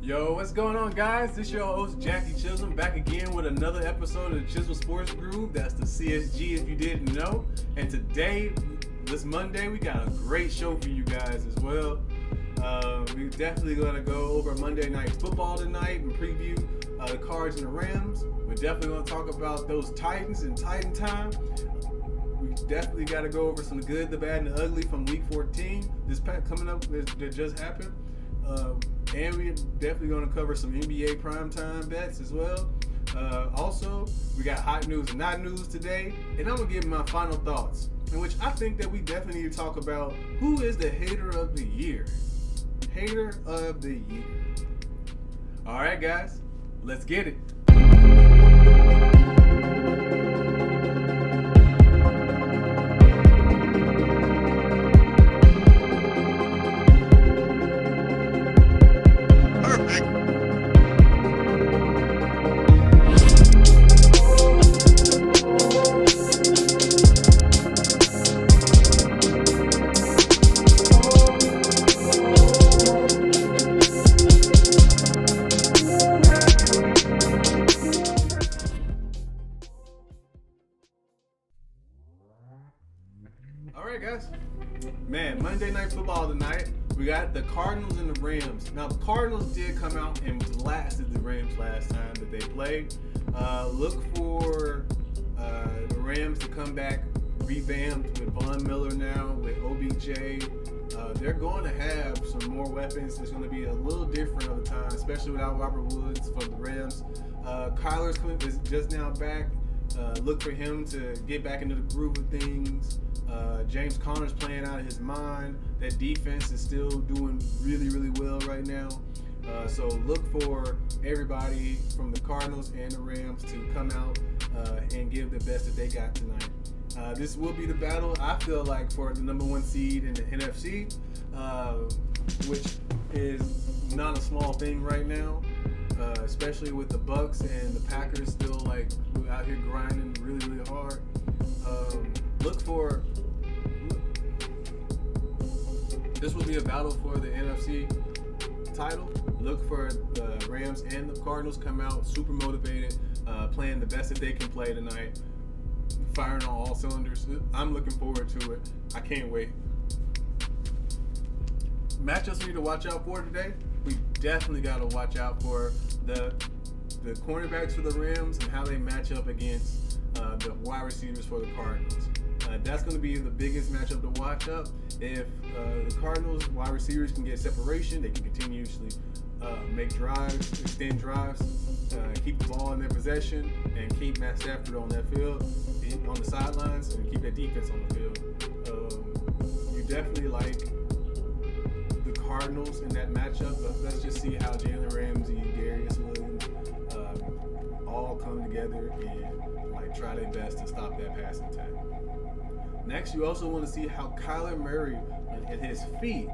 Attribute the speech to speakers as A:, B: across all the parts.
A: Yo, what's going on, guys? This your host, Jackie Chism, back again with another episode of the Chism Sports Groove. That's the CSG, if you didn't know. And today, this Monday, we got a great show for you guys as well. We're definitely going to go over Monday Night Football tonight and preview the Cards and the Rams. We're definitely going to talk about those Titans and Titan time. We definitely got to go over some good, the bad, and the ugly from Week 14. This pack coming up that just happened. And we're definitely going to cover some NBA primetime bets as well. Also, we got hot news and not news today. And I'm going to give my final thoughts, in which I think that we definitely need to talk about who is the hater of the year. Hater of the year. All right, guys, let's get it. Alright, guys. Man, Monday Night Football tonight. We got the Cardinals and the Rams. Now, the Cardinals did come out and blasted the Rams last time that they played. Look for the Rams to come back revamped with Von Miller now, with OBJ. They're going to have some more weapons. It's going to be a little different of the time, especially without Robert Woods for the Rams. Kyler's is just now back. Look for him to get back into the groove of things. James Conner's playing out of his mind. That defense is still doing really, really well right now. So look for everybody from the Cardinals and the Rams to come out and give the best that they got tonight. This will be the battle, I feel like, for the number one seed in the NFC, which is not a small thing right now. Especially with the Bucks and the Packers still out here grinding really, really hard. This will be a battle for the NFC title. Look for the Rams and the Cardinals come out super motivated, playing the best that they can play tonight, firing on all cylinders. I'm looking forward to it. I can't wait. Matchups we need to watch out for today. We definitely got to watch out for the cornerbacks for the Rams and how they match up against the wide receivers for the Cardinals. That's going to be the biggest matchup to watch up. If the Cardinals wide receivers can get separation, they can continuously make drives, extend drives, keep the ball in their possession, and keep Matt Stafford on that field, on the sidelines, and keep that defense on the field. You definitely like the Cardinals in that matchup, but let's just see how Jalen Ramsey and Darius Williams all come together and try their best to stop that passing attack. Next, you also want to see how Kyler Murray and his feet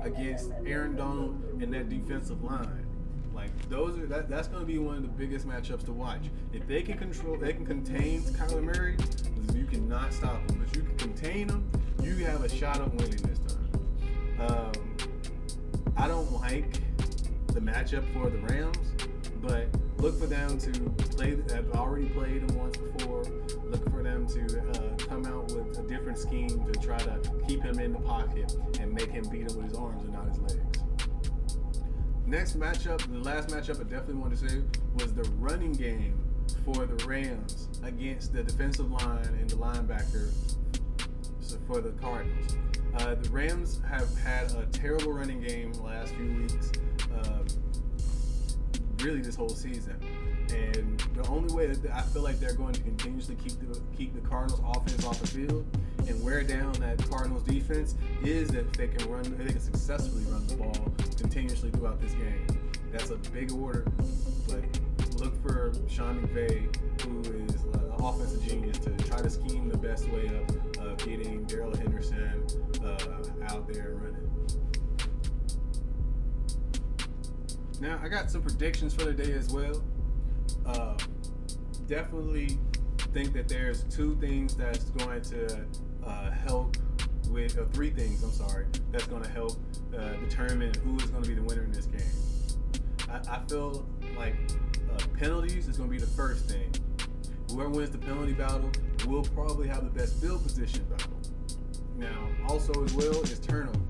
A: against Aaron Donald and that defensive line. That's going to be one of the biggest matchups to watch. If they can contain Kyler Murray, you cannot stop him. If you can contain him, you have a shot of winning this time. I don't like the matchup for the Rams, but look for them to play. I've already played them once before. Look for them to come out with a different scheme to try to keep him in the pocket and make him beat him with his arms and not his legs. Next matchup, the last matchup I definitely want to say was the running game for the Rams against the defensive line and the linebacker for the Cardinals. The Rams have had a terrible running game the last few weeks, really this whole season. And the only way that I feel like they're going to continuously keep the Cardinals offense off the field and wear down that Cardinals defense is that if they can successfully run the ball continuously throughout this game. That's a big order, but look for Sean McVay, who is an offensive genius, to try to scheme the best way of getting Darrell Henderson out there running. Now, I got some predictions for the day as well. Definitely think that there's two things that's going to help with, or three things, I'm sorry, that's going to help determine who is going to be the winner in this game. I feel like penalties is going to be the first thing. Whoever wins the penalty battle will probably have the best field position battle. Now, also as well is turnovers.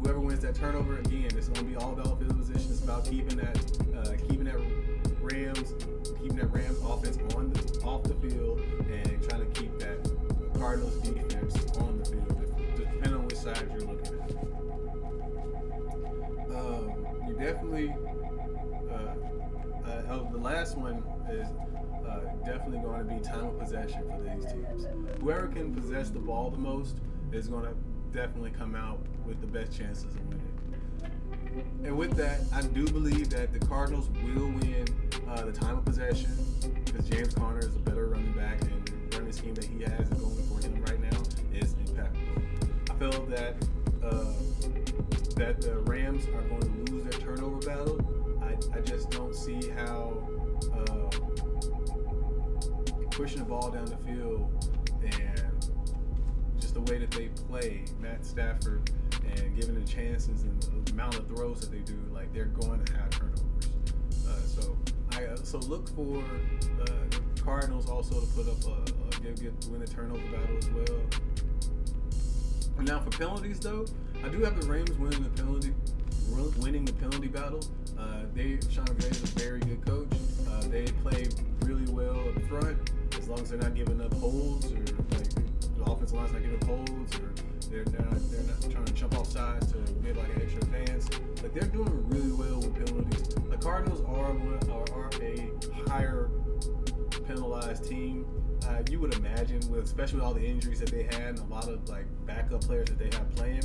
A: Whoever wins that turnover, again, it's going to be all about field position. It's about keeping that Rams offense off the field and trying to keep that Cardinals defense on the field, depending on which side you're looking at. You definitely the last one is definitely going to be time of possession for these teams. Whoever can possess the ball the most is going to definitely come out with the best chances of winning. And with that, I do believe that the Cardinals will win the time of possession because James Conner is a better running back, and the running scheme that he has going for him right now is impeccable. I feel that that the Rams are going to lose their turnover battle. I just don't see how pushing the ball down the field and just the way that they play, Matt Stafford, and giving the chances and the amount of throws that they do, like they're going to have turnovers. So look for the Cardinals also to put up win a turnover battle as well. Now for penalties though, I do have the Rams winning the penalty battle. Sean McVay is a very good coach. They play really well up front, as long as they're not giving up holds, or like the offensive line's not giving up holds, or they're not trying to jump off sides to get like an extra advance. But they're doing really well with penalties. The Cardinals are a higher penalized team. You would imagine, especially with all the injuries that they had and a lot of like backup players that they have playing.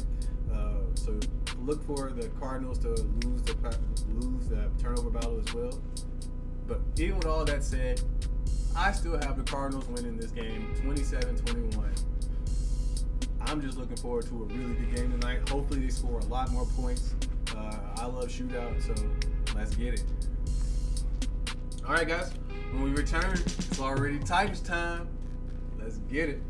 A: So look for the Cardinals to lose the turnover battle as well. But even with all that said, I still have the Cardinals winning this game 27-21. I'm just looking forward to a really good game tonight. Hopefully they score a lot more points. I love shootouts, so let's get it. All right, guys. When we return, it's already Titans time. Let's get it.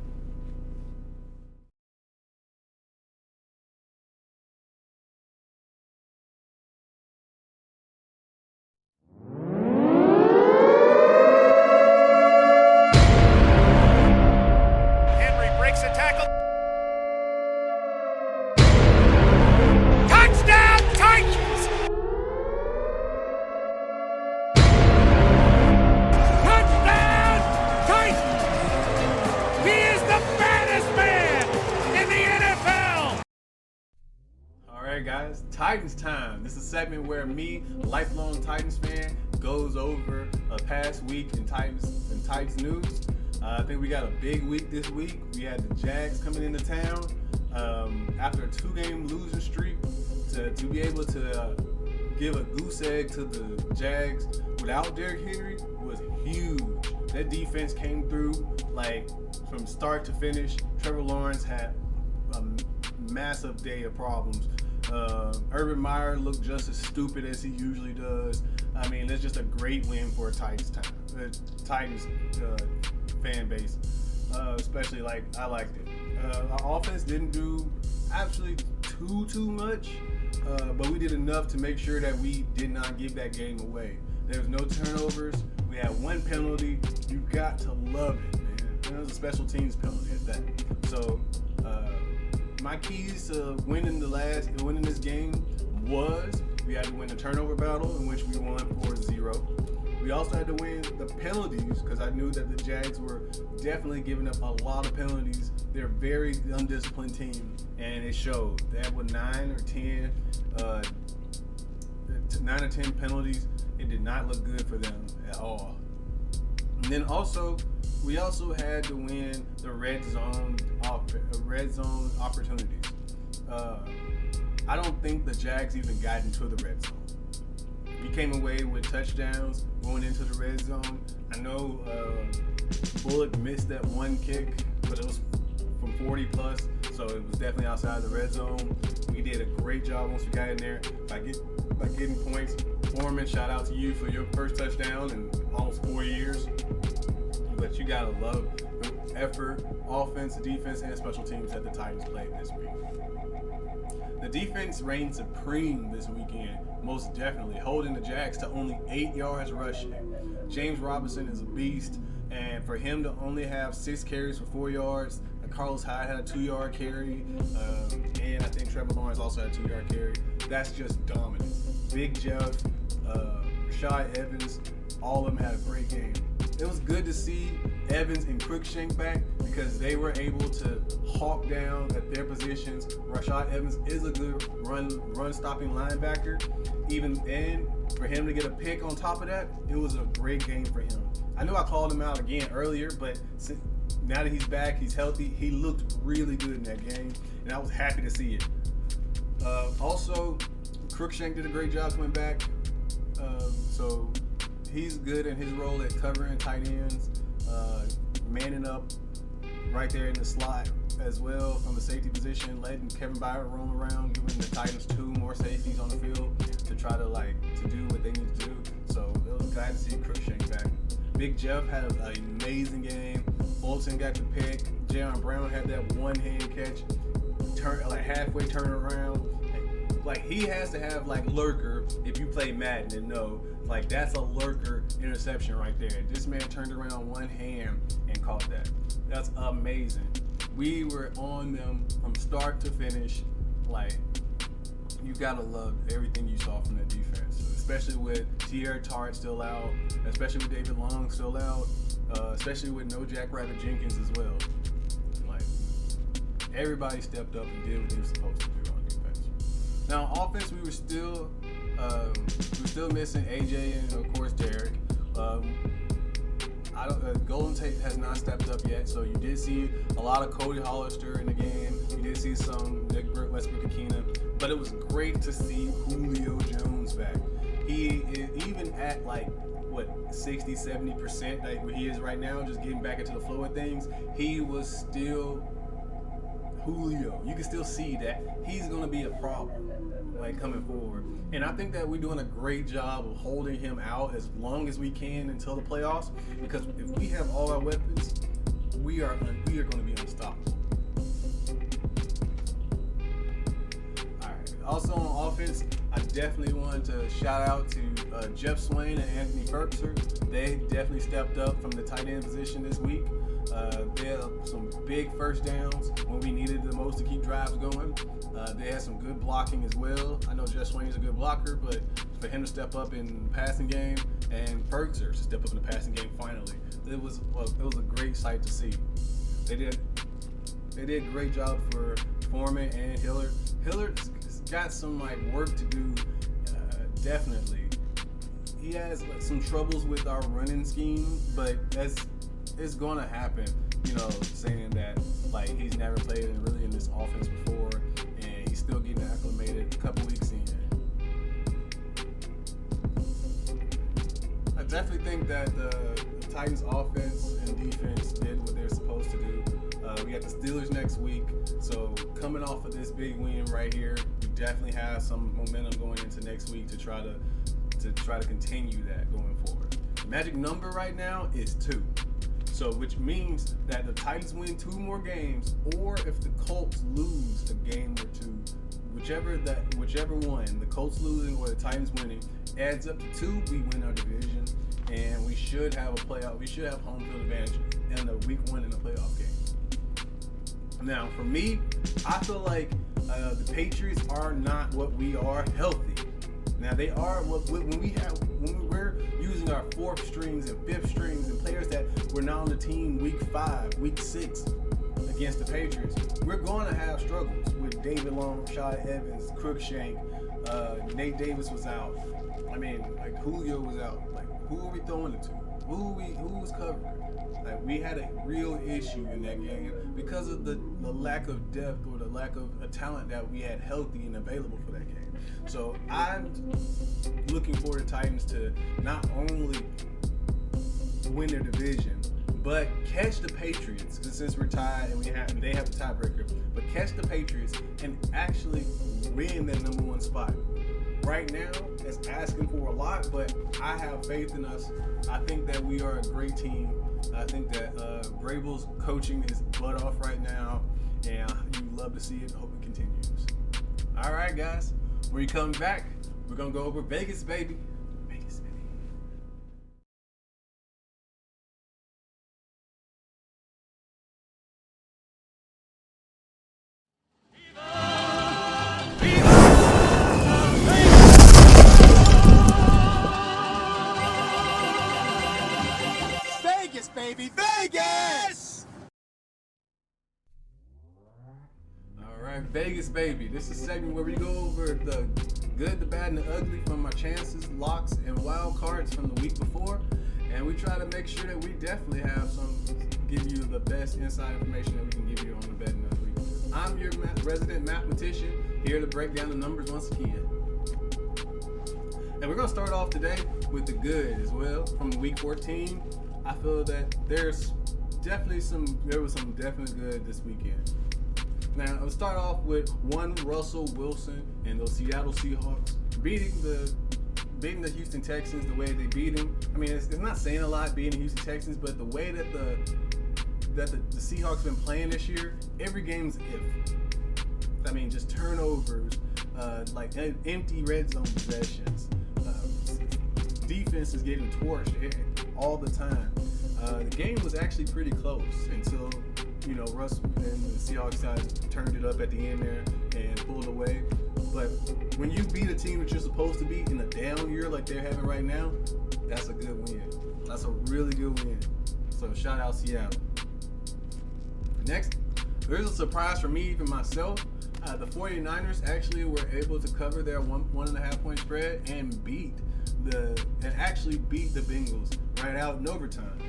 A: Guys, Titans time. This is a segment where me, lifelong Titans fan, goes over a past week in Titans news. I think we got a big week this week. We had the Jags coming into town after a 2-game losing streak. To be able to give a goose egg to the Jags without Derrick Henry was huge. That defense came through like from start to finish. Trevor Lawrence had a massive day of problems. Urban Meyer looked just as stupid as he usually does. I mean, it's just a great win for a Titans fan base. Especially like I liked it. Our offense didn't do actually too much, but we did enough to make sure that we did not give that game away. There was no turnovers. We had one penalty. You got to love it, man. And it was a special teams penalty at that. So. My keys to winning this game was we had to win the turnover battle, in which we won 4-0. We also had to win the penalties because I knew that the Jags were definitely giving up a lot of penalties. They're a very undisciplined team, and it showed. They had 9 or 10 penalties. It did not look good for them at all. And then we also had to win the red zone opportunities. I don't think the Jags even got into the red zone. We came away with touchdowns going into the red zone. I know Bullock missed that one kick, but it was from 40 plus, so it was definitely outside the red zone. We did a great job once we got in there by getting points. Foreman, shout out to you for your first touchdown in almost 4 years. But you gotta love effort, offense, defense, and special teams that the Titans played this week. The defense reigned supreme this weekend, most definitely, holding the Jags to only 8 yards rushing. James Robinson is a beast, and for him to only have 6 carries for 4 yards, Carlos Hyde had a 2-yard carry, and I think Trevor Lawrence also had a 2-yard carry. That's just dominance. Big Jeff, Rashad Evans, all of them had a great game. It was good to see Evans and Cruikshank back because they were able to hawk down at their positions. Rashad Evans is a good run-stopping linebacker. And for him to get a pick on top of that, it was a great game for him. I know I called him out again earlier, but now that he's back, he's healthy, he looked really good in that game, and I was happy to see it. Also, Cruikshank did a great job coming back, so he's good in his role at covering tight ends, manning up right there in the slot as well from the safety position, letting Kevin Byard roam around, giving the Titans 2 more safeties on the field to try to do what they need to do. So it was glad to see Cruikshank back. Big Jeff had an amazing game. Fulton got the pick. Jayon Brown had that one-hand catch, halfway turn around. He has to have lurker if you play Madden and know that's a lurker interception right there. This man turned around one hand and caught that. That's amazing. We were on them from start to finish. You gotta love everything you saw from that defense, especially with Tierra Tart still out, especially with David Long still out, especially with no Jack Rabbit Jenkins as well. Everybody stepped up and did what they were supposed to do on defense. Now on offense, we were still missing AJ and of course Derek. Golden Tate has not stepped up yet, so you did see a lot of Cody Hollister in the game. You did see some Nick Westbrook-Akina, but it was great to see Julio Jones back. He is, even at 60-70% where he is right now, just getting back into the flow of things, he was still Julio. You can still see that he's going to be a problem coming forward. And I think that we're doing a great job of holding him out as long as we can until the playoffs, because if we have all our weapons, we are going to be unstoppable. Alright. Also on offense, I definitely wanted to shout out to Jeff Swain and Anthony Ferguson. They definitely stepped up from the tight end position this week. They had some big first downs when we needed the most to keep drives going. They had some good blocking as well. I know Jeff Swain is a good blocker, but for him to step up in the passing game and Ferguson to step up in the passing game finally, it was a great sight to see. They did a great job for Foreman and Hillard. Hillard's got some work to do, definitely. He has some troubles with our running scheme, but it's gonna happen. Saying that he's never played in this offense before, and he's still getting acclimated a couple weeks in. I definitely think that the Titans offense and defense did what they're supposed to do. We got the Steelers next week, so coming off of this big win right here, we definitely have some momentum going into next week to try to continue that going forward. The magic number right now is 2. So, which means that the Titans win 2 more games, or if the Colts lose a game or 2, whichever one, the Colts losing or the Titans winning, adds up to 2. We win our division, and we should have a playoff. We should have home field advantage in the week 1 in the playoff game. Now, for me, I feel like the Patriots are not what we are healthy. Now they are when we're using our 4th strings and 5th strings and players that were not on the team week 5, week 6 against the Patriots. We're going to have struggles with David Long, Rashad Evans, Cruikshank, Nate Davis was out. Julio was out. Who are we throwing it to? Who was covering? We had a real issue in that game because of the lack of depth or the lack of talent that we had healthy and available for that game. So I'm looking for the Titans to not only win their division, but catch the Patriots, since we're tied and they have the tiebreaker, but catch the Patriots and actually win that number 1 spot. Right now, it's asking for a lot, but I have faith in us. I think that we are a great team, I think that Vrabel's coaching his butt off right now, and you love to see it. Hope it continues. All right, guys. When you come back, we're gonna go over Vegas, baby. Vegas, baby.
B: Vegas, baby, Vegas!
A: All right, Vegas, baby. This is a segment where we go over the good, the bad, and the ugly from our chances, locks, and wild cards from the week before. And we try to make sure that we definitely give you the best inside information that we can give you on the betting this week. I'm your resident mathematician, here to break down the numbers once again. And we're going to start off today with the good as well from week 14. I feel that there was some definitely good this weekend. Now, I'll start off with one Russell Wilson and those Seattle Seahawks beating the Houston Texans the way they beat them. I mean, it's not saying a lot beating the Houston Texans, but the way that the Seahawks been playing this year, every game's if. I mean, just turnovers, like empty red zone possessions. Defense is getting torched all the time. The game was actually pretty close until Russell and the Seahawks guys turned it up at the end there and pulled away. But when you beat a team that you're supposed to beat in a down year like they're having right now, that's a good win. That's a really good win. So shout out Seattle. Next, there's a surprise for me, even myself. The 49ers actually were able to cover their 1.5 point spread and actually beat the Bengals right out in overtime.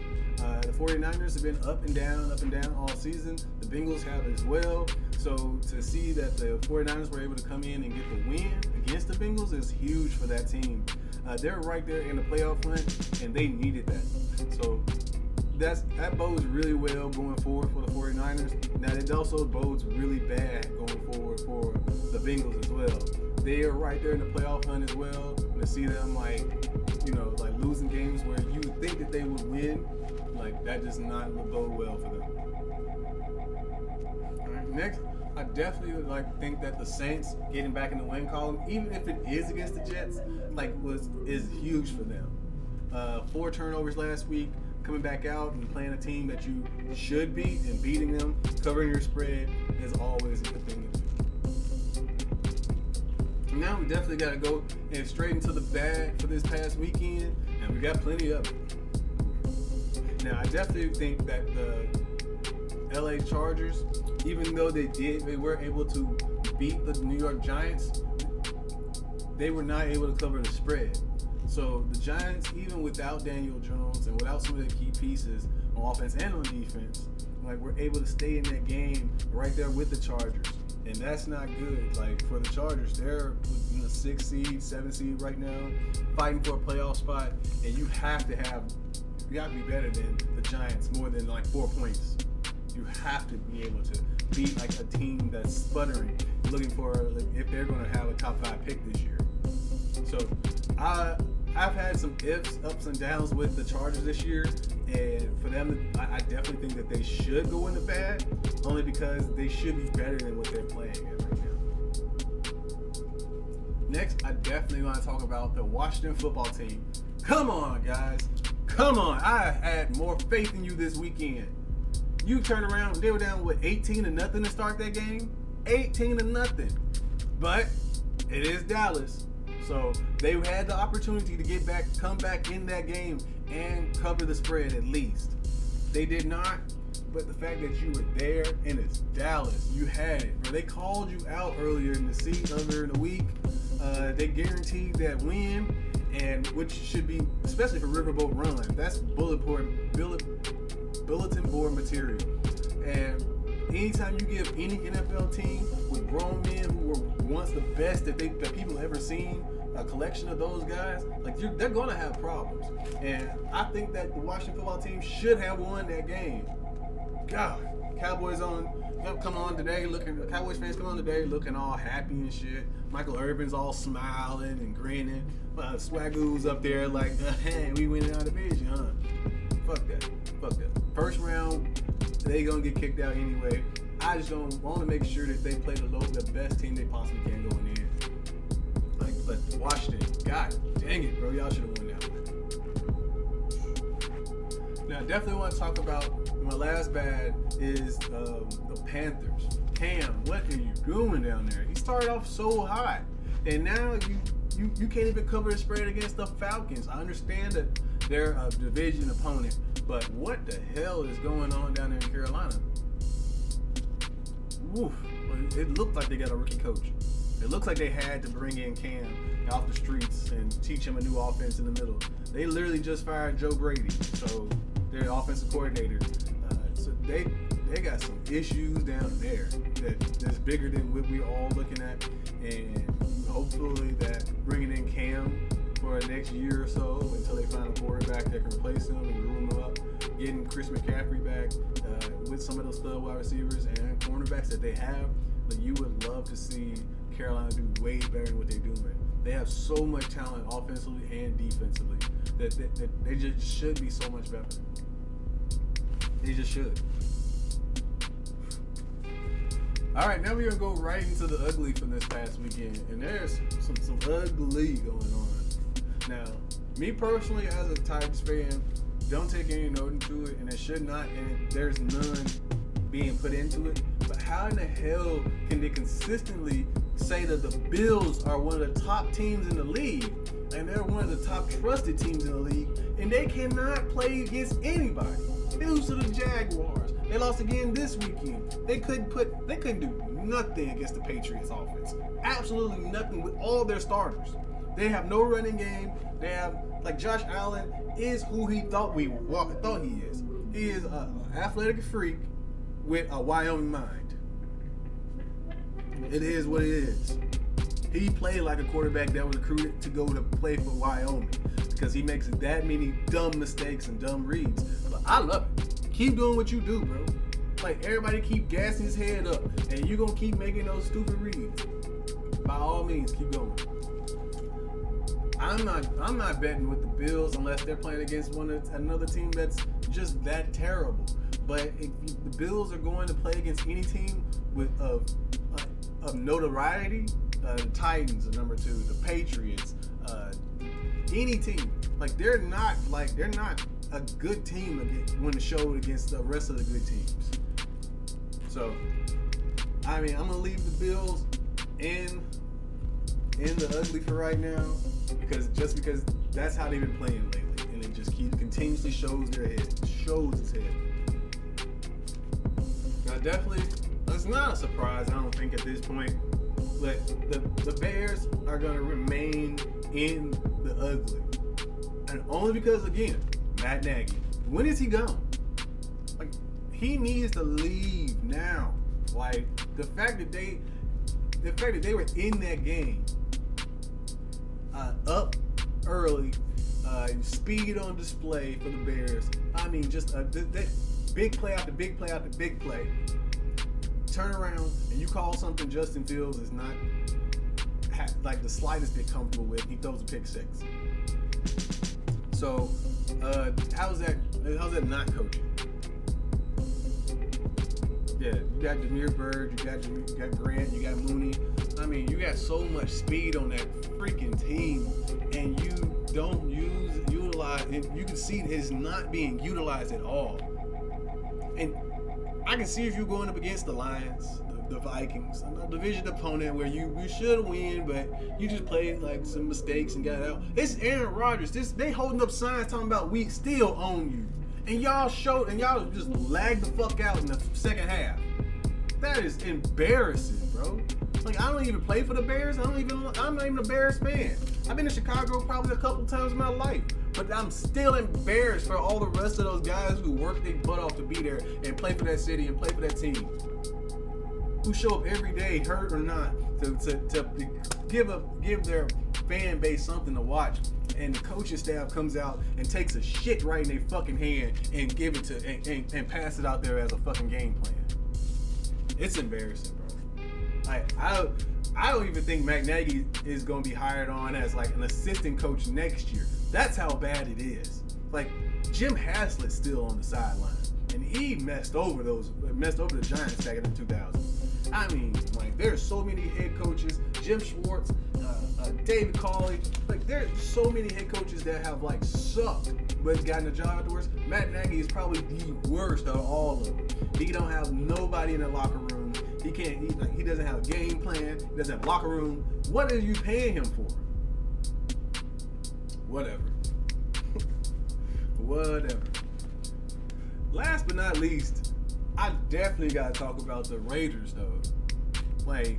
A: The 49ers have been up and down all season. The Bengals have as well. So to see that the 49ers were able to come in and get the win against the Bengals is huge for that team. They're right there in the playoff hunt, and they needed that. So that bodes really well going forward for the 49ers. Now, it also bodes really bad going forward for the Bengals as well. They are right there in the playoff hunt as well. And to see them like losing games where you would think that they would win, that does not bode well for them. All right, next, I definitely think that the Saints getting back in the win column, even if it is against the Jets, is huge for them. 4 turnovers last week, coming back out and playing a team that you should beat and beating them, covering your spread is always a good thing to do. Now we definitely got to go and straight into the bag for this past weekend, and we got plenty of it. Now, I definitely think that the LA Chargers, even though they were able to beat the New York Giants, they were not able to cover the spread. So the Giants, even without Daniel Jones and without some of the key pieces on offense and on defense, were able to stay in that game right there with the Chargers. And that's not good. For the Chargers, they're in the 6th seed, 7th seed right now, fighting for a playoff spot, and you have to be better than the Giants, more than 4 points. You have to be able to beat a team that's sputtering, looking for if they're going to have a top 5 pick this year. So I've had some ups and downs with the Chargers this year, and for them, I definitely think that they should go in the bad, only because they should be better than what they're playing at right now. Next, I definitely want to talk about the Washington football team. Come on, guys. Come on. I had more faith in you this weekend. You turn around, they were down with 18-0 to start that game. 18-0. But it is Dallas. So they had the opportunity to come back in that game and cover the spread at least. They did not, but the fact that you were there and it's Dallas, you had it. They called you out earlier in the week. They guaranteed that win, and which should be, especially for Riverboat Run, that's bulletin board material. And anytime you give any NFL team with grown men who were once the best that people have ever seen, a collection of those guys, they're going to have problems. And I think that the Washington football team should have won that game. God, Cowboys come on today Cowboys fans come on today looking all happy and shit. Michael Irvin's all smiling and grinning. Swagoo's up there hey, we winning our division, huh? Fuck that. First round, they gonna get kicked out anyway. I just don't want to make sure that they play the best team they possibly can going in. Like, but Washington, God dang it, bro, y'all should have won that one. Now, I definitely want to talk about my last bad is the Panthers. Cam, what are you doing down there? He started off so hot, and now you can't even cover the spread against the Falcons. I understand that they're a division opponent, but what the hell is going on down there in Carolina? Woof. It looked like they got a rookie coach. It looks like they had to bring in Cam off the streets and teach him a new offense in the middle. They literally just fired Joe Brady, so their offensive coordinator. So they got some issues down there that's bigger than what we're all looking at, and hopefully that bringing in Cam for the next year or so until they find a quarterback that can replace him and groom him up, getting Chris McCaffrey back with some of those stud wide receivers and cornerbacks that they have. But you would love to see Carolina do way better than what they're doing. They have so much talent offensively and defensively that they just should be so much better. They just should. All right, now we're gonna go right into the ugly from this past weekend, and there's some ugly going on. Now, me personally, as a Titans fan, don't take any note into it, and it should not, and there's none being put into it. But how in the hell can they consistently say that the Bills are one of the top teams in the league, and they're one of the top trusted teams in the league, and they cannot play against anybody? They lose to the Jaguars. They lost again this weekend. They couldn't do nothing against the Patriots offense. Absolutely nothing with all their starters. They have no running game. They have, like, Josh Allen is who he thought he is. He is an athletic freak with a Wyoming mind. It is what it is. He played like a quarterback that was recruited to go to play for Wyoming because he makes that many dumb mistakes and dumb reads. But I love it. Keep doing what you do, bro. Like, everybody keep gassing his head up, and you're going to keep making those stupid reads. By all means, keep going. I'm not betting with the Bills unless they're playing against another team that's just that terrible. But if the Bills are going to play against any team of notoriety, the Titans are number 2, the Patriots, any team, like they're not a good team when showed against the rest of the good teams. So, I mean, I'm gonna leave the Bills in the ugly for right now because that's how they've been playing lately, and it just continuously shows its head. Now, definitely, it's not a surprise, I don't think, at this point, but the Bears are going to remain in the ugly. And only because, again, Matt Nagy, when is he gone? Like, he needs to leave now. Like, the fact that they were in that game, up early, speed on display for the Bears. I mean, just that big play after big play after big play. Turn around and you call something Justin Fields is not like the slightest bit comfortable with. He throws a pick six. So, how's that not coaching? Yeah, you got Demir Bird, you got Grant, you got Mooney. I mean, you got so much speed on that freaking team, and you don't utilize. And you can see it's not being utilized at all. And I can see if you're going up against the Lions, the Vikings, a division opponent where you should win, but you just played like some mistakes and got out. It's Aaron Rodgers. They holding up signs talking about we still own you. And y'all just lagged the fuck out in the second half. That is embarrassing, bro. Like, I don't even play for the Bears. I'm not even a Bears fan. I've been to Chicago probably a couple times in my life. But I'm still embarrassed for all the rest of those guys who work their butt off to be there and play for that city and play for that team. Who show up every day, hurt or not, to give their fan base something to watch. And the coaching staff comes out and takes a shit right in their fucking hand and give it to and pass it out there as a fucking game plan. It's embarrassing, bro. Like, I don't even think Matt Nagy is going to be hired on as like an assistant coach next year. That's how bad it is. Like, Jim Haslett's still on the sideline, and he messed over the Giants back in the 2000s. I mean, like, there's so many head coaches, Jim Schwartz, David Cawley, like, there's so many head coaches that have, like, sucked but gotten the job afterwards. Matt Nagy is probably the worst of all of them. He don't have nobody in the locker room. He doesn't have a game plan. He doesn't have a locker room. What are you paying him for? Whatever. Whatever. Last but not least, I definitely gotta talk about the Raiders though. Like,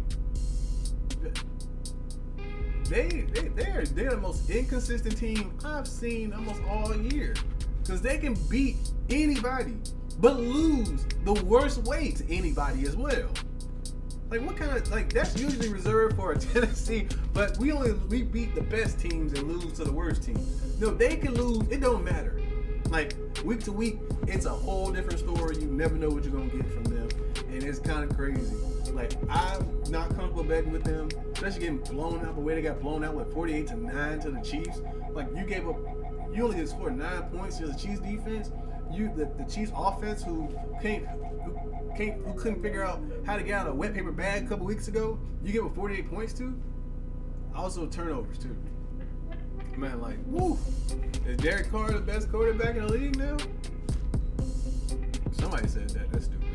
A: they're the most inconsistent team I've seen almost all year. Because they can beat anybody, but lose the worst way to anybody as well. Like, what kind of, like, that's usually reserved for a Tennessee, but we beat the best teams and lose to the worst teams. No, they can lose, it don't matter. Like, week to week, it's a whole different story. You never know what you're going to get from them, and it's kind of crazy. Like, I'm not comfortable betting with them, especially getting blown out the way they got blown out with 48-9 to the Chiefs. Like, you only scored 9 points to the Chiefs defense. The Chiefs offense who couldn't figure out how to get out of a wet paper bag a couple weeks ago, you give up 48 points to. Also turnovers too. Man, like, woo! Is Derek Carr the best quarterback in the league now? Somebody said that. That's stupid.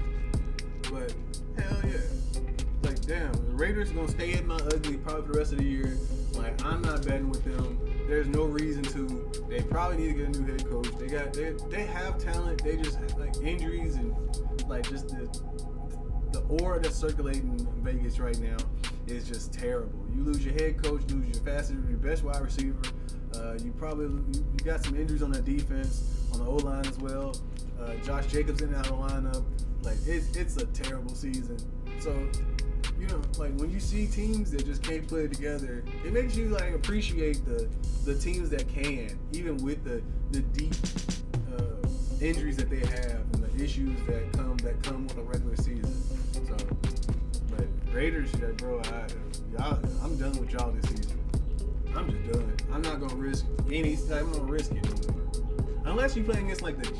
A: But hell yeah. Like, damn, the Raiders are gonna stay in my ugly probably for the rest of the year. Like, I'm not betting with them. There's no reason to. They probably need to get a new head coach. They have talent. They just have, like, injuries and, like, just the aura that's circulating in Vegas right now is just terrible. You lose your head coach, lose your your best wide receiver. You got some injuries on that defense, on the O-line as well. Josh Jacobs in and out of the lineup. Like, it's a terrible season. So, you know, like, when you see teams that just can't put it together, it makes you, like, appreciate the teams that can, even with the deep injuries that they have and the issues that come with a regular season. So, but Raiders, bro, I'm done with y'all this season. I'm just done. I'm not gonna risk it no more. Unless you play against, like, the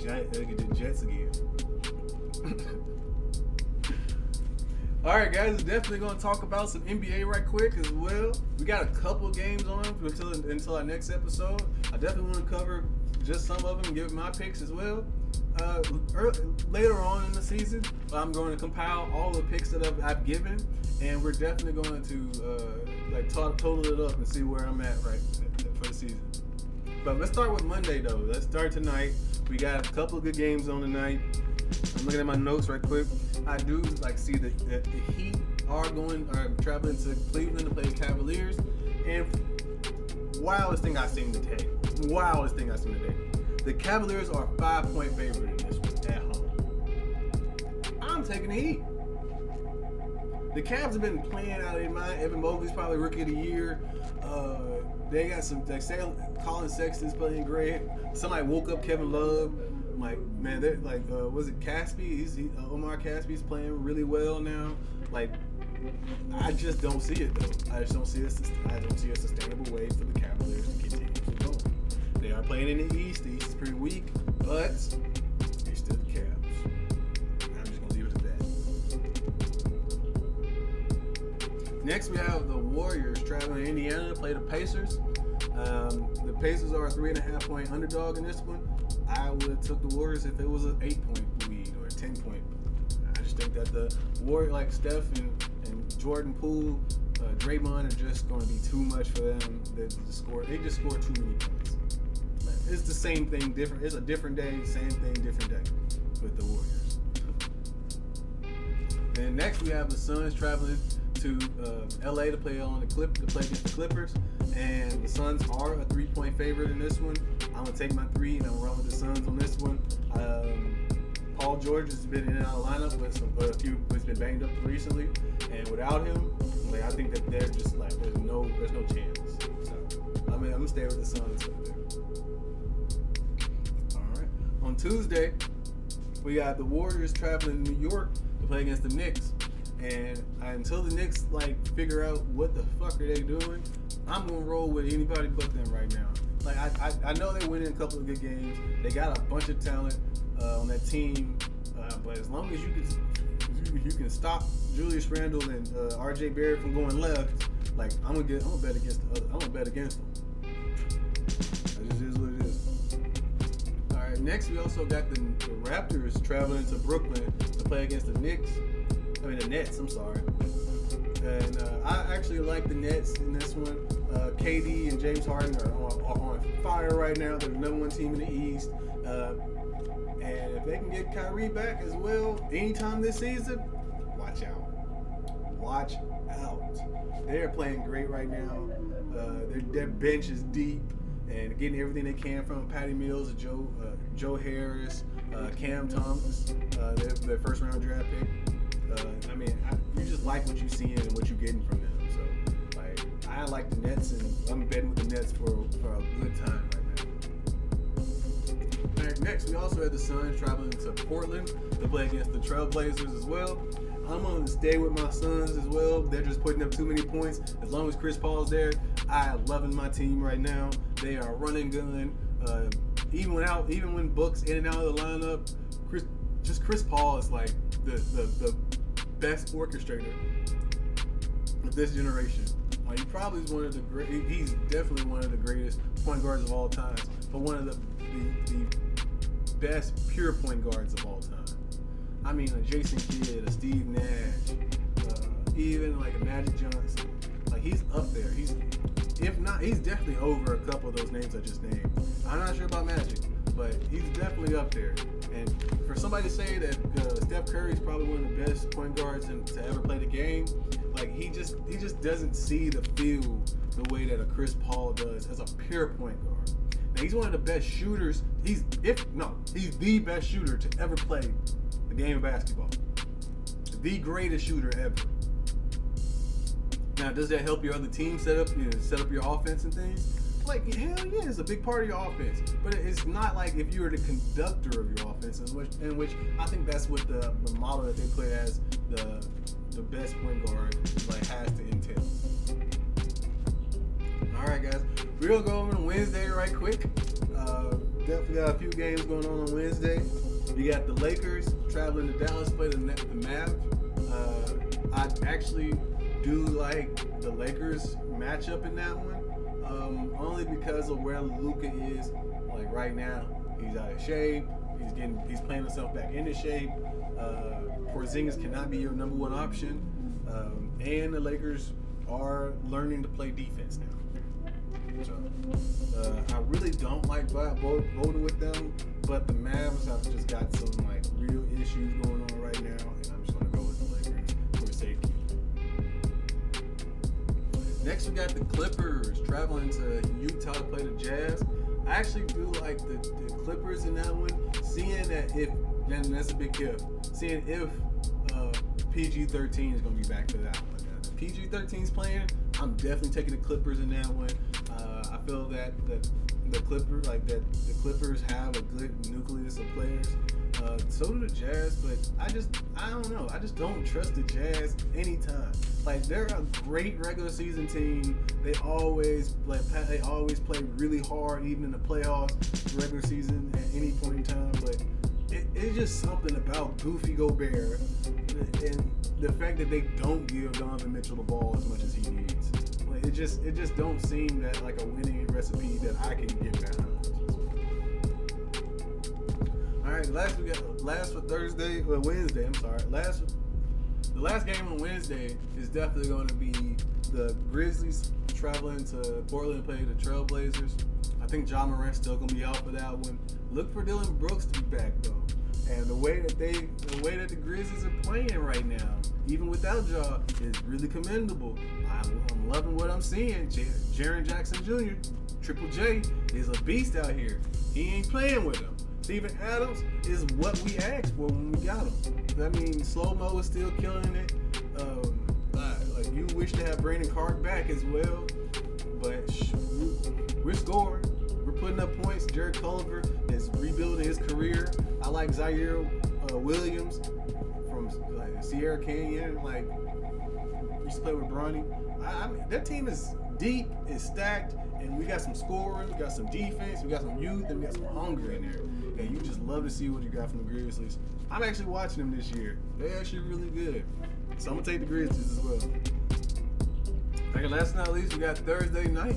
A: Jets again. Alright, guys, we're definitely going to talk about some NBA right quick as well. We got a couple games on until our next episode. I definitely want to cover just some of them and give my picks as well. Later on in the season, I'm going to compile all the picks that I've given, and we're definitely going to total it up and see where I'm at for the season. But let's start with Monday, though. Let's start tonight. We got a couple of good games on tonight. I'm looking at my notes right quick. I do see that the Heat are traveling to Cleveland to play the Cavaliers. And wildest thing I've seen today. The Cavaliers are a 5-point favorite in this one at home. I'm taking the Heat. The Cavs have been playing out of their mind. Evan Mobley's probably rookie of the year. They got some, Colin Sexton's playing great. Somebody woke up Kevin Love. Like, man, they're like, was it Caspi? Omar Caspi's playing really well now. Like, I just don't see it though. I don't see a sustainable way for the Cavaliers to continue to go. They are playing in the East. The East is pretty weak, but they're still the Cavs. I'm just gonna leave it at that. Next, we have the Warriors traveling to Indiana to play the Pacers. The Pacers are a 3.5-point underdog in this one. I would have took the Warriors if it was an 8-point lead or a 10-point. I just think that the Warriors, like Steph and Jordan Poole, Draymond, are just going to be too much for them. They just score too many points. It's the same thing, different. It's a different day, same thing, different day with the Warriors. And next we have the Suns traveling to LA to play against the Clippers, and the Suns are a 3-point favorite in this one. I'm gonna take my 3 and I'm gonna run with the Suns on this one. Paul George has been in and out of the lineup with he's been banged up recently, and without him, like, I think that they're just like there's no chance. So I'm gonna stay with the Suns up there. All right. On Tuesday, we got the Warriors traveling to New York to play against the Knicks. And until the Knicks figure out what the fuck are they doing, I'm gonna roll with anybody but them right now. Like I know they win in a couple of good games. They got a bunch of talent on that team, but as long as you can stop Julius Randle and R.J. Barrett from going left, like I'm gonna bet against them. That just is what it is. All right, next we also got the Raptors traveling to Brooklyn to play against the Nets. I'm sorry. And I actually like the Nets in this one. KD and James Harden are on fire right now. They're the number one team in the East. And if they can get Kyrie back as well anytime this season, watch out. Watch out. They're playing great right now. Their bench is deep and getting everything they can from Patty Mills, Joe Harris, Cam Thomas, their first round draft pick. You just like what you're seeing and what you're getting from them. So, I like the Nets, and I'm betting with the Nets for a good time right now. All right, next, we also had the Suns traveling to Portland to play against the Trailblazers as well. I'm going to stay with my Suns as well. They're just putting up too many points. As long as Chris Paul's there, I'm loving my team right now. They are running gun. Even when Book's in and out of the lineup, Chris Paul is like the best orchestrator of this generation. He probably is he's definitely one of the greatest point guards of all time, but one of the best pure point guards of all time. I mean, a Jason Kidd, a Steve Nash, even like a Magic Johnson. Like, he's up there. He's definitely over a couple of those names I just named. I'm not sure about Magic, but he's definitely up there. And for somebody to say that Steph Curry is probably one of the best point guards to ever play the game, like he just doesn't see the field the way that a Chris Paul does as a pure point guard. Now, he's one of the best shooters. He's the best shooter to ever play the game of basketball. The greatest shooter ever. Now, does that help your other team set up your offense and things? Like, hell yeah, it's a big part of your offense. But it's not like if you were the conductor of your offense, in which I think that's what the model that they put as the best point guard has to entail. All right, guys, we're gonna go over to Wednesday right quick. Definitely got a few games going on Wednesday. We got the Lakers traveling to Dallas to play the Mavs. I actually do like the Lakers matchup in that one. Only because of where Luka is, like right now. He's out of shape. He's playing himself back into shape. Porzingis cannot be your number one option. And the Lakers are learning to play defense now. So, I really don't like voting with them, but the Mavs have just got some real issues going on right now, and I'm just gonna go with the Lakers for safety. Next, we got the Clippers traveling to Utah to play the Jazz. I actually do like the Clippers in that one. Seeing that and that's a big if. Seeing if PG-13 is going to be back for that one. If PG-13 is playing, I'm definitely taking the Clippers in that one. I feel that the Clippers have a good nucleus of players. So do the Jazz, but I don't know. I just don't trust the Jazz anytime. They're a great regular season team. They always play really hard, even in the playoffs, regular season at any point in time. But it's just something about Goofy Gobert and the fact that they don't give Donovan Mitchell the ball as much as he needs. It just don't seem that like a winning recipe that I can get behind. All right, Wednesday. I'm sorry. The last game on Wednesday is definitely going to be the Grizzlies traveling to Portland to play the Trailblazers. I think Ja Morant's still going to be out for that one. Look for Dylan Brooks to be back though, and the way that the Grizzlies are playing right now, even without Ja, is really commendable. I'm loving what I'm seeing. Jaren Jackson Jr., Triple J, is a beast out here. He ain't playing with him. Steven Adams is what we asked for when we got him. I mean, Slow Mo is still killing it. You wish to have Brandon Clark back as well, but we're scoring. We're putting up points. Jared Culver is rebuilding his career. I like Zaire Williams from like Sierra Canyon, like used to play with Bronny. I mean, that team is deep, is stacked, and we got some scoring, we got some defense, we got some youth, and we got some hunger in there. And you just love to see what you got from the Grizzlies. I'm actually watching them this year. They're actually really good. So I'm gonna take the Grizzlies as well. Okay, last but not least, we got Thursday night.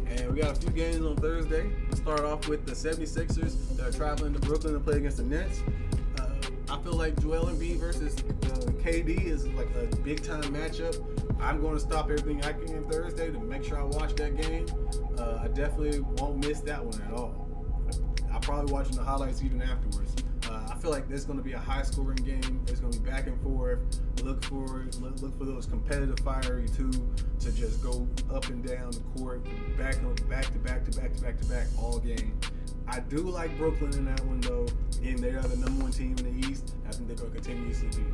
A: And we got a few games on Thursday. We'll start off with the 76ers that are traveling to Brooklyn to play against the Nets. I feel like Joel Embiid versus KD is like a big time matchup. I'm going to stop everything I can Thursday to make sure I watch that game. I definitely won't miss that one at all. I'll probably watch the highlights even afterwards. I feel like there's going to be a high scoring game. It's going to be back and forth. Look for those competitive fiery two to just go up and down the court, back to back all game. I do like Brooklyn in that one though, and they are the number one team in the East. I think they're going to continuously be.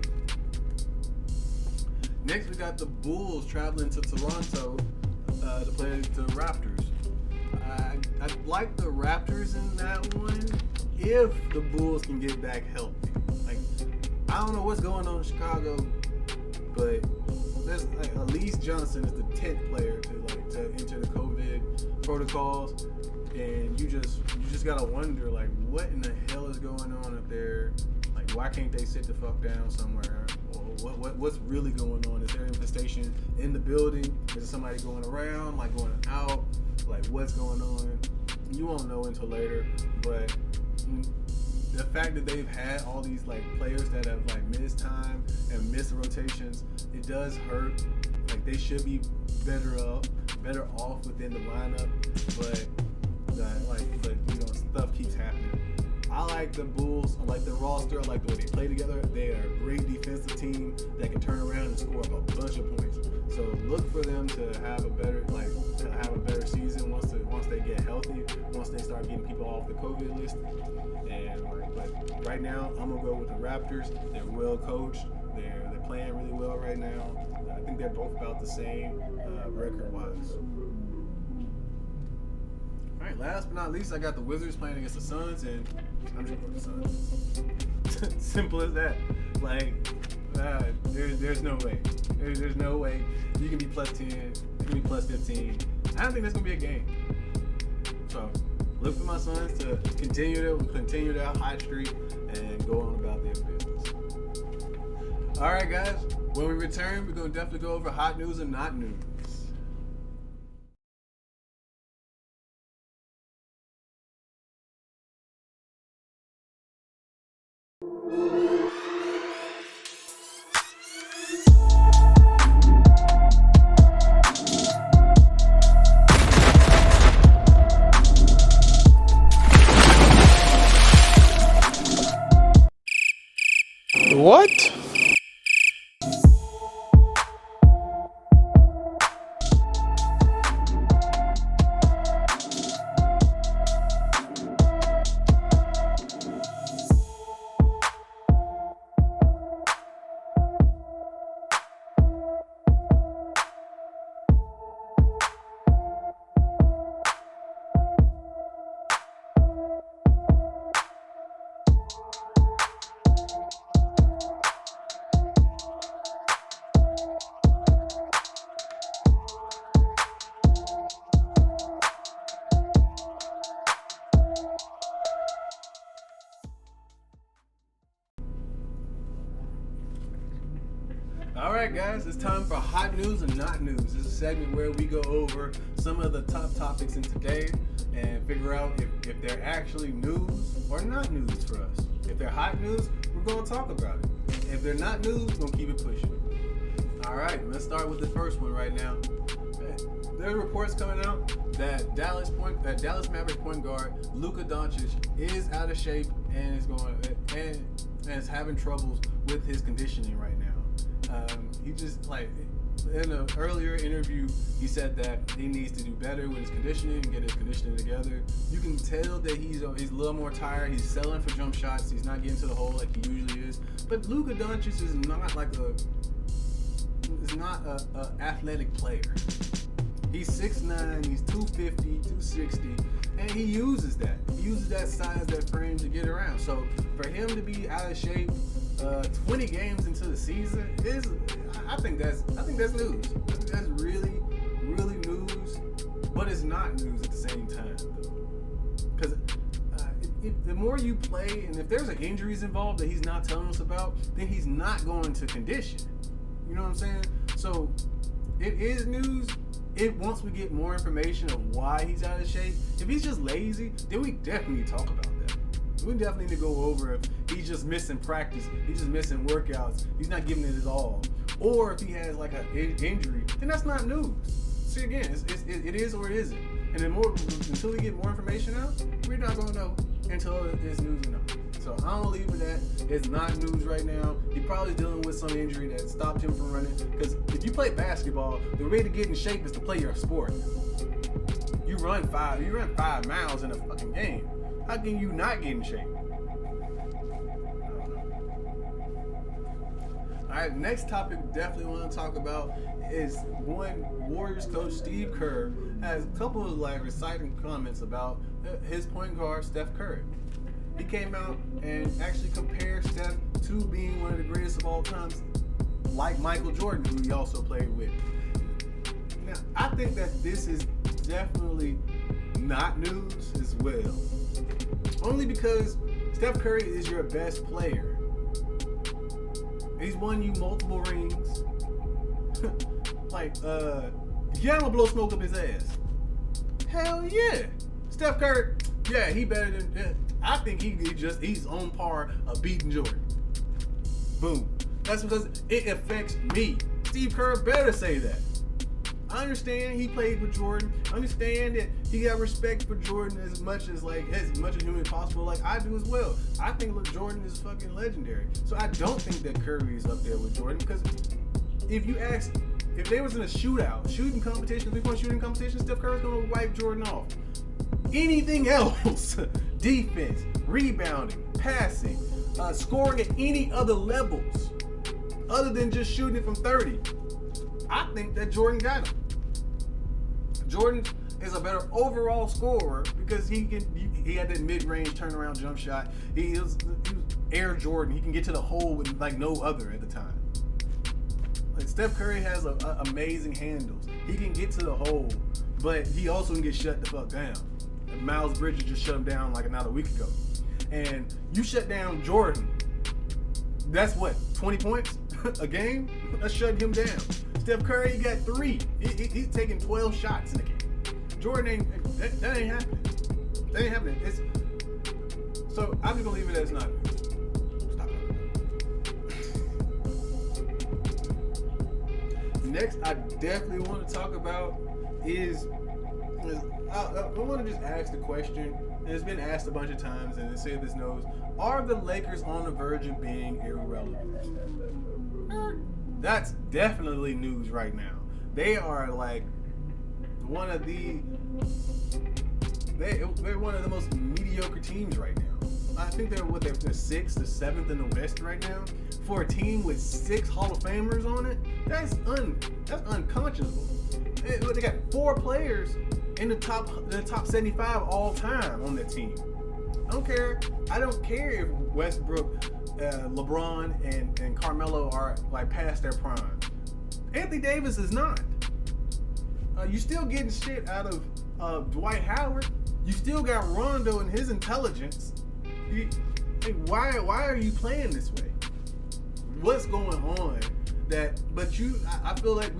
A: Next, we got the Bulls traveling to Toronto to play the Raptors. I like the Raptors in that one if the Bulls can get back healthy. Like, I don't know what's going on in Chicago, but there's like Elise Johnson is the 10th player to enter the COVID protocols, and you just gotta wonder like what in the hell is going on up there? Like, why can't they sit the fuck down somewhere? Or what's really going on? Is there infestation in the building? Is there somebody going around, like going out? Like, what's going on? You won't know until later, but the fact that they've had all these like players that have like missed time and missed rotations, it does hurt. Like, they should be better off within the lineup, but you know, stuff keeps happening. I like the Bulls. I like the roster. I like the way they play together. They are a great defensive team that can turn around and score up a bunch of points. So look for them to have a better season once they get healthy, once they start getting people off the COVID list. But right now, I'm gonna go with the Raptors. They're well coached. They're playing really well right now. I think they're both about the same record-wise. All right, last but not least, I got the Wizards playing against the Suns, and I'm just going with the Suns. Simple as that. Like, there's no way. There's no way you can be plus 10, you can be plus 15. I don't think that's going to be a game. So, look for my Suns to continue their hot streak and go on about their business. All right, guys. When we return, we're going to definitely go over hot news and not news.
B: What?
A: Alright guys, it's time for hot news and not news. This is a segment where we go over some of the top topics in today and figure out if they're actually news or not news for us. If they're hot news, we're going to talk about it. If they're not news, we're going to keep it pushing. Alright, let's start with the first one right now. There are reports coming out that Dallas Mavericks point guard Luka Doncic is out of shape and is having troubles with his conditioning right now. He just, like, in an earlier interview, he said that he needs to do better with his conditioning and get his conditioning together. You can tell that he's a little more tired. He's settling for jump shots. He's not getting to the hole like he usually is. But Luka Doncic is not a athletic player. He's 6'9", he's 250, 260, and he uses that. He uses that size, that frame to get around. So for him to be out of shape, 20 20 games into the season is, I think that's news. I think that's really, really news, but it's not news at the same time though. Because the more you play, and if there's injuries involved that he's not telling us about, then he's not going to condition. You know what I'm saying? So it is news. Once we get more information of why he's out of shape, if he's just lazy, then we definitely talk about that. We definitely need to go over if he's just missing practice, he's just missing workouts, he's not giving it his all, or if he has like an injury, then that's not news. See, again, it is or it isn't. And then until we get more information out, we're not gonna know until it's news enough. So I'm gonna leave it at it's not news right now. He probably dealing with some injury that stopped him from running. Because if you play basketball, the way to get in shape is to play your sport. You run 5 miles in a fucking game. How can you not get in shape? Alright, next topic definitely want to talk about is one Warriors coach Steve Kerr has a couple of like exciting comments about his point guard Steph Curry. He came out and actually compared Steph to being one of the greatest of all times, like Michael Jordan, who he also played with. Now, I think that this is definitely not news as well. Only because Steph Curry is your best player. He's won you multiple rings. Yeah, I'm gonna blow smoke up his ass. Hell yeah. Steph Curry, yeah, he better than, I think he's on par of beating Jordan. Boom. That's because it affects me. Steve Kerr better say that. I understand he played with Jordan. I understand that he got respect for Jordan as much as humanly possible, like I do as well. I think Jordan is fucking legendary. So I don't think that Curry is up there with Jordan, because if you ask, if they was in a shooting competition, 3-point shooting competition, Steph Curry's gonna wipe Jordan off. Anything else, defense, rebounding, passing, scoring at any other levels, other than just shooting it from 30, I think that Jordan got him. Jordan is a better overall scorer because he had that mid-range turnaround jump shot. He was Air Jordan. He can get to the hole with like no other at the time. Like Steph Curry has amazing handles. He can get to the hole, but he also can get shut the fuck down. And Miles Bridges just shut him down like another week ago. And you shut down Jordan, that's what, 20 points a game? That's shutting him down. Steph Curry, he got 3. He's taking 12 shots in the game. Jordan that ain't happening. That ain't happening. So I'm just gonna leave it as not. Stop it. Next, I definitely want to talk about is I want to just ask the question, and it's been asked a bunch of times, and say this knows: are the Lakers on the verge of being irrelevant? That's definitely news right now. They are like they're one of the most mediocre teams right now. I think they're 6th or 7th in the West right now. For a team with 6 Hall of Famers on it, that's unconscionable. They got 4 players in the top 75 all time on that team. I don't care if Westbrook, LeBron, and Carmelo are like past their prime. Anthony Davis is not. You still getting shit out of Dwight Howard. You still got Rondo and his intelligence. Why are you playing this way? What's going on? I feel like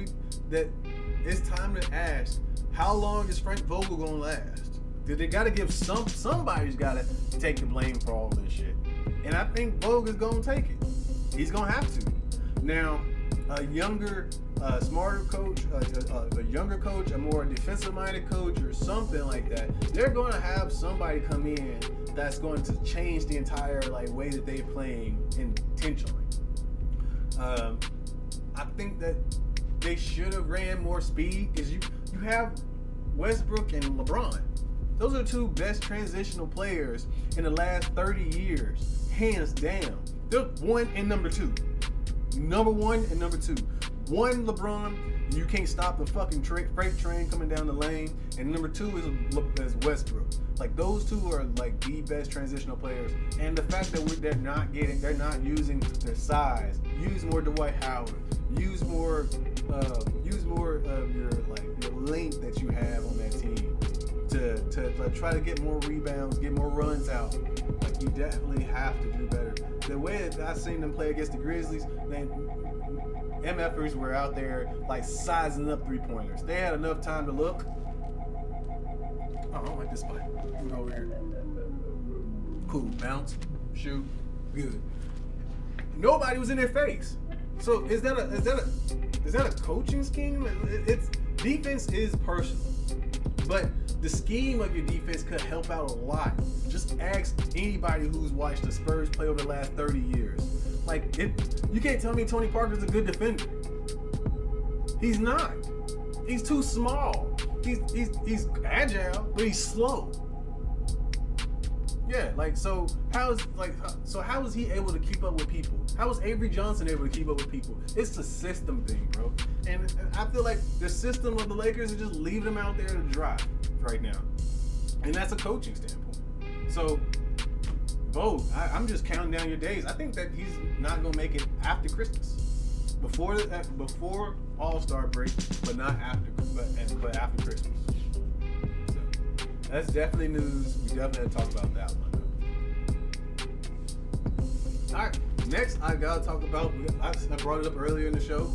A: that it's time to ask, how long is Frank Vogel gonna last? They gotta give somebody's gotta take the blame for all this shit. And I think Vogel's gonna take it. He's gonna have to. Now, a younger, smarter coach, a younger coach, a more defensive-minded coach, or something like that, they're gonna have somebody come in that's going to change the entire way that they're playing intentionally. I think that they should have ran more speed, because you have Westbrook and LeBron. Those are the 2 best transitional players in the last 30 years, hands down. They're 1 and number 2. Number 1 and number 2. one, LeBron, you can't stop the fucking freight train coming down the lane, and number two is Westbrook. Like those two are like the best transitional players, and the fact that they're not using their size. Use more Dwight Howard. Use more of your length that you have on that team to try to get more rebounds, get more runs out. Like you definitely have to do better. The way that I've seen them play against the Grizzlies, man, MFers were out there like sizing up 3-pointers. They had enough time to look. Oh, I don't like this spot. We'll go over here. Cool. Bounce, shoot, good. Nobody was in their face. So is that a coaching scheme? It's defense is personal, but the scheme of your defense could help out a lot. Just ask anybody who's watched the Spurs play over the last 30 years. Like, you can't tell me Tony Parker's a good defender. He's not. He's too small. He's agile, but he's slow. Yeah, like so how is he able to keep up with people? How is Avery Johnson able to keep up with people? It's a system thing, bro. And I feel like the system of the Lakers is just leaving them out there to dry right now. And that's a coaching standpoint. So Bo, I'm just counting down your days. I think that he's not gonna make it after Christmas. Before All-Star break, but not after but after Christmas. That's definitely news. We definitely have to talk about that one. All right, next I gotta talk about. I brought it up earlier in the show.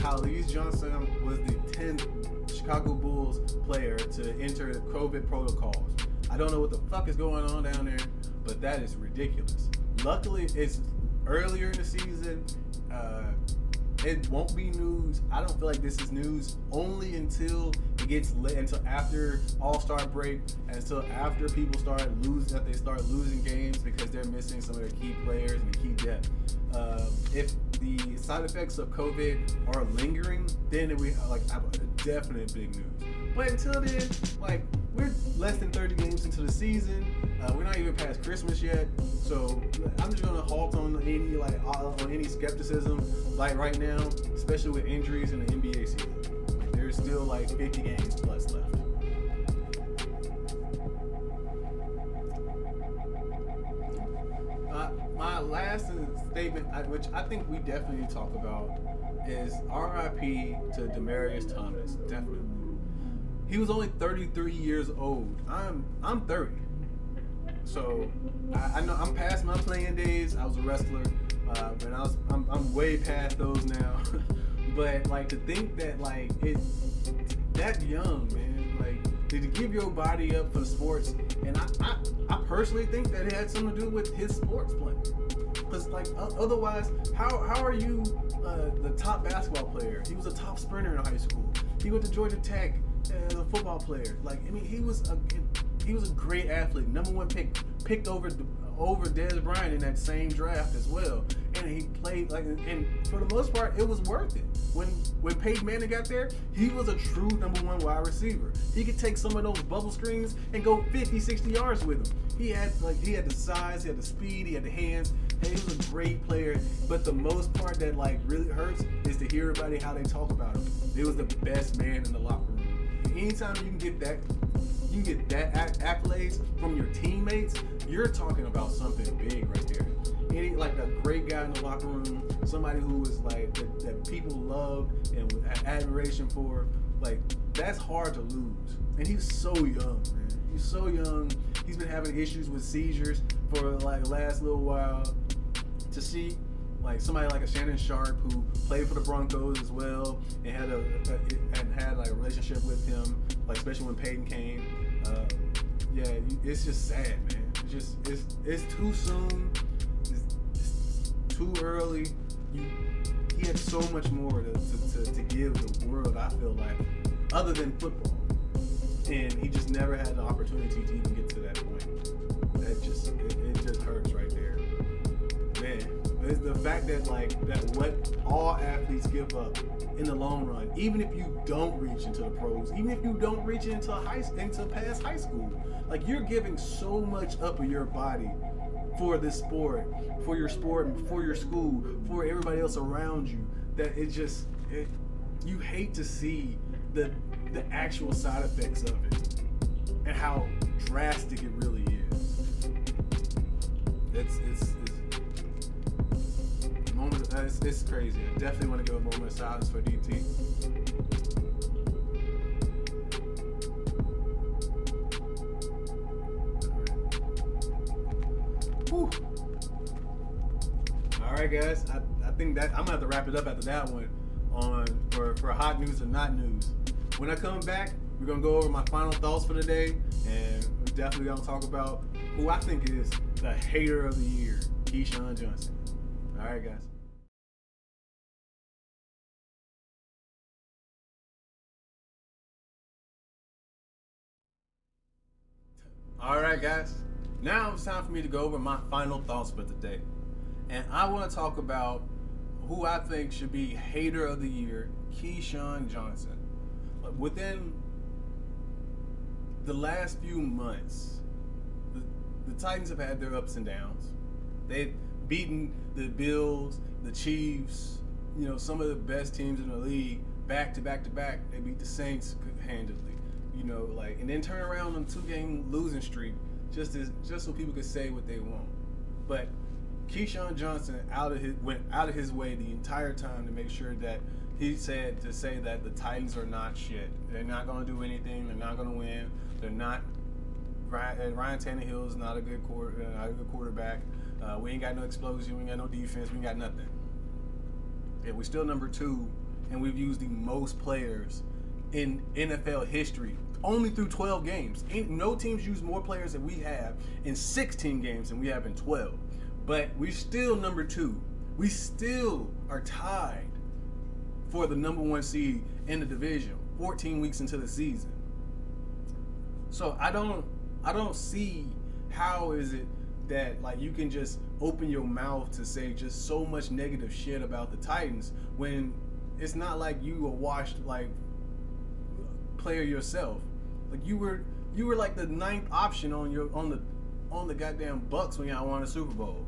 A: How Louise Johnson was the 10th Chicago Bulls player to enter the COVID protocols. I don't know what the fuck is going on down there, but that is ridiculous. Luckily, it's earlier in the season. It won't be news. I don't feel like this is news only until it gets lit, until after All-Star break, and until after people start losing games because they're missing some of their key players and the key depth. If the side effects of COVID are lingering, then we have a definite big news. But until then, we're less than 30 games into the season. We're not even past Christmas yet, so I'm just gonna halt on any skepticism right now, especially with injuries in the NBA season. There's still 50 games plus left. My last statement, which I think we definitely need to talk about, is RIP to Demaryius Thomas. Definitely. He was only 33 years old. I'm 30. So I know I'm past my playing days. I was a wrestler, and I'm way past those now. But to think that that young, man, to give your body up for the sports, and I personally think that it had something to do with his sports playing. Because otherwise, how are you the top basketball player? He was a top sprinter in high school. He went to Georgia Tech as a football player. He was a great athlete. Number 1 picked over Dez Bryant in that same draft as well. And he played and for the most part, it was worth it. When Peyton Manning got there, he was a true number 1 wide receiver. He could take some of those bubble screens and go 50, 60 yards with them. He had the size, he had the speed, he had the hands, and he was a great player. But the most part that really hurts is to hear everybody how they talk about him. He was the best man in the locker room. Anytime you can get that accolades from your teammates, you're talking about something big right there. A great guy in the locker room, somebody who was that people loved and had admiration for. That's hard to lose. And he's so young, man. He's so young. He's been having issues with seizures for the last little while. To see somebody like a Shannon Sharp, who played for the Broncos as well and had a relationship with him, especially when Peyton came. It's just sad, man. It's too soon. It's too early. He had so much more to give the world, I feel like, other than football. And he just never had the opportunity to even get to that point. It just hurts right there. Man, it's the fact that what all athletes give up in the long run, even if you don't reach into the pros, even if you don't reach into past high school, you're giving so much up of your body for this sport, for your school, for everybody else around you. That you hate to see the actual side effects of it and how drastic it really is. It's crazy. I definitely want to give a moment of silence for DT. Whew. All right, guys. I think that I'm gonna have to wrap it up after that one for hot news and not news. When I come back, we're gonna go over my final thoughts for the day, and we're definitely gonna talk about who I think is the hater of the year, Keyshawn Johnson. All right, guys. All right, guys. Now it's time for me to go over my final thoughts for today. And I want to talk about who I think should be hater of the year, Keyshawn Johnson. Within the last few months, the Titans have had their ups and downs. They've beaten the Bills, the Chiefs, some of the best teams in the league back to back to back. They beat the Saints handedly. And then turn around on a 2-game losing streak just so people could say what they want. But Keyshawn Johnson went out of his way the entire time to make sure that he said to say that the Titans are not shit. They're not going to do anything. They're not going to win. They're not. Ryan Tannehill is not a good quarterback. We ain't got no explosion. We ain't got no defense. We ain't got nothing. Yeah, we're still number 2, and we've used the most players in NFL history, only through 12 games. No teams use more players than we have in 16 games than we have in 12. But we're still number 2. We still are tied for the number 1 seed in the division 14 weeks into the season. So I don't see how is it that you can just open your mouth to say just so much negative shit about the Titans when it's not like you a washed player yourself. You were the 9th option on the goddamn Bucks when y'all won the Super Bowl.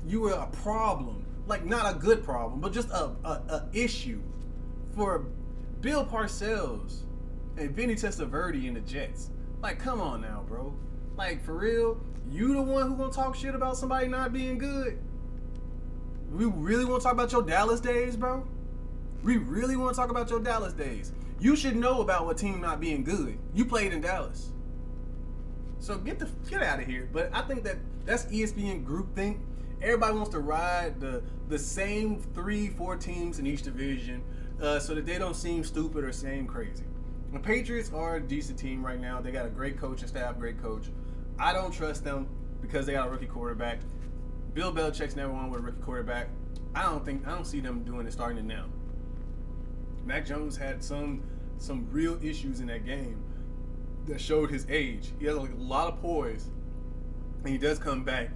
A: You were a problem, not a good problem, but just a issue for Bill Parcells and Vinny Testaverde and the Jets. Come on now, bro. For real, you the one who gonna talk shit about somebody not being good? We really want to talk about your Dallas days, bro? We really want to talk about your Dallas days. You should know about a team not being good. You played in Dallas. So get out of here. But I think that's ESPN groupthink. Everybody wants to ride the same 3-4 teams in each division so that they don't seem stupid or seem crazy. The Patriots are a decent team right now. They got a great coaching staff, great coach. I don't trust them because they got a rookie quarterback. Bill Belichick's never won with a rookie quarterback. I don't see them doing it starting it now. Mac Jones had some real issues in that game that showed his age. He has a lot of poise, and he does come back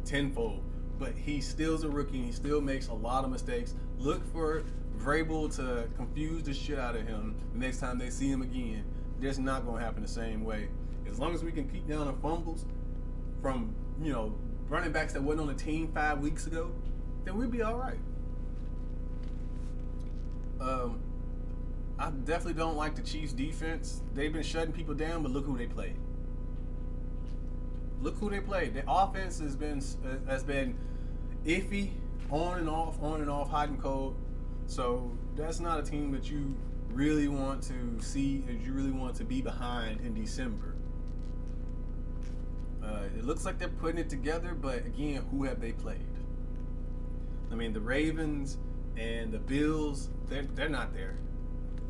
A: tenfold. But he still's a rookie, and he still makes a lot of mistakes. Look for Vrabel to confuse the shit out of him the next time they see him again. That's not going to happen the same way. As long as we can keep down the fumbles from running backs that wasn't on the team 5 weeks ago, then we'll be all right. I definitely don't like the Chiefs' defense. They've been shutting people down, but look who they played. Look who they played. The offense has been iffy, on and off, hot and cold. So that's not a team that you really want to see, that you really want to be behind in December. It looks like they're putting it together, but again, who have they played? I mean, the Ravens and the Bills, they're not there.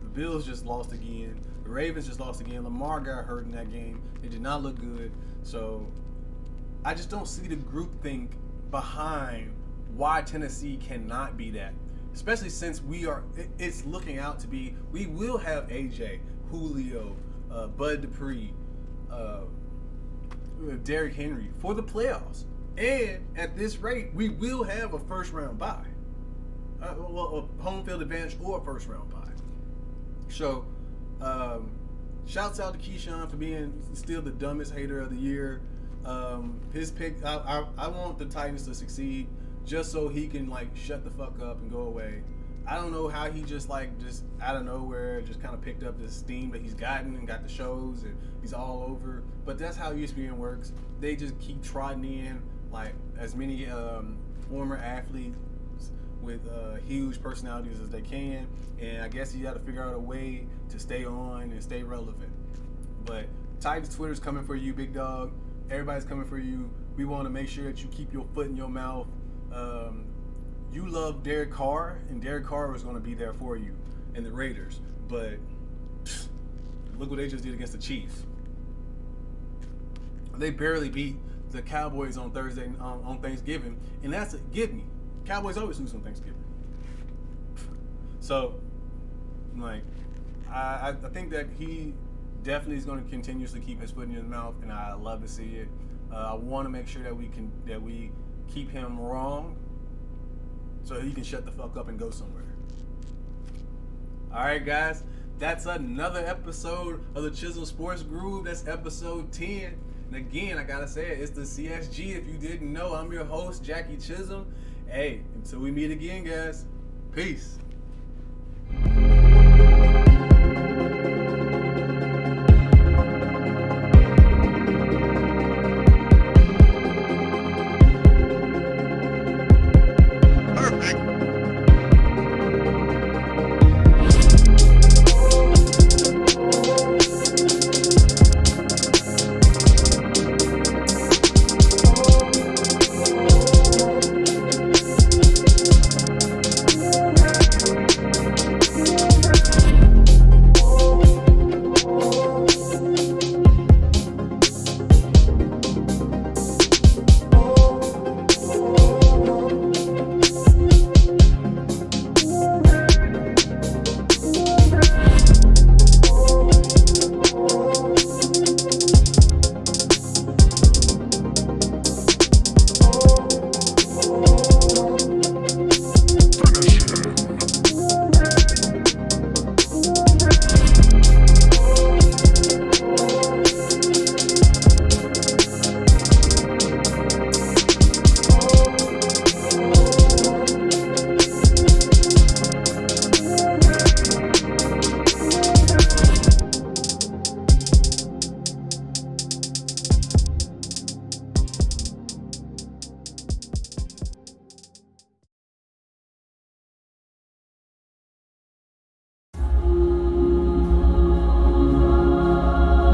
A: The Bills just lost again. The Ravens just lost again. Lamar got hurt in that game. It did not look good. So I just don't see the groupthink behind why Tennessee cannot be that. Especially since it's looking out to be, we will have AJ, Julio, Bud Dupree, Derrick Henry for the playoffs. And at this rate, we will have a first round bye. A home field advantage or a first round bye. So, shouts out to Keyshawn for being still the dumbest hater of the year. His pick. I want the Titans to succeed, just so he can like shut the fuck up and go away. I don't know how he just out of nowhere just kind of picked up this steam that he's gotten and got the shows and he's all over. But that's how ESPN works. They just keep trotting in like as many former athletes with huge personalities as they can, and I guess you got to figure out a way to stay on and stay relevant. But Titans Twitter's coming for you, big dog. Everybody's coming for you. We want to make sure that you keep your foot in your mouth. You love Derek Carr, and Derek Carr was going to be there for you and the Raiders. But look what they just did against the Chiefs. They barely beat the Cowboys on Thursday on Thanksgiving, and that's a give me. Cowboys always lose on Thanksgiving. So, like, I think that he definitely is going to continuously keep his foot in his mouth, and I love to see it. I want to make sure that we keep him wrong, so he can shut the fuck up and go somewhere. All right, guys, that's another episode of the Chism Sports Groove. That's episode 10. And again, I gotta say it, it's the CSG. If you didn't know, I'm your host, Jackie Chism. Hey, until we meet again, guys, peace.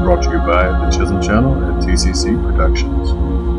C: Brought to you by the Chism Channel and TCC Productions.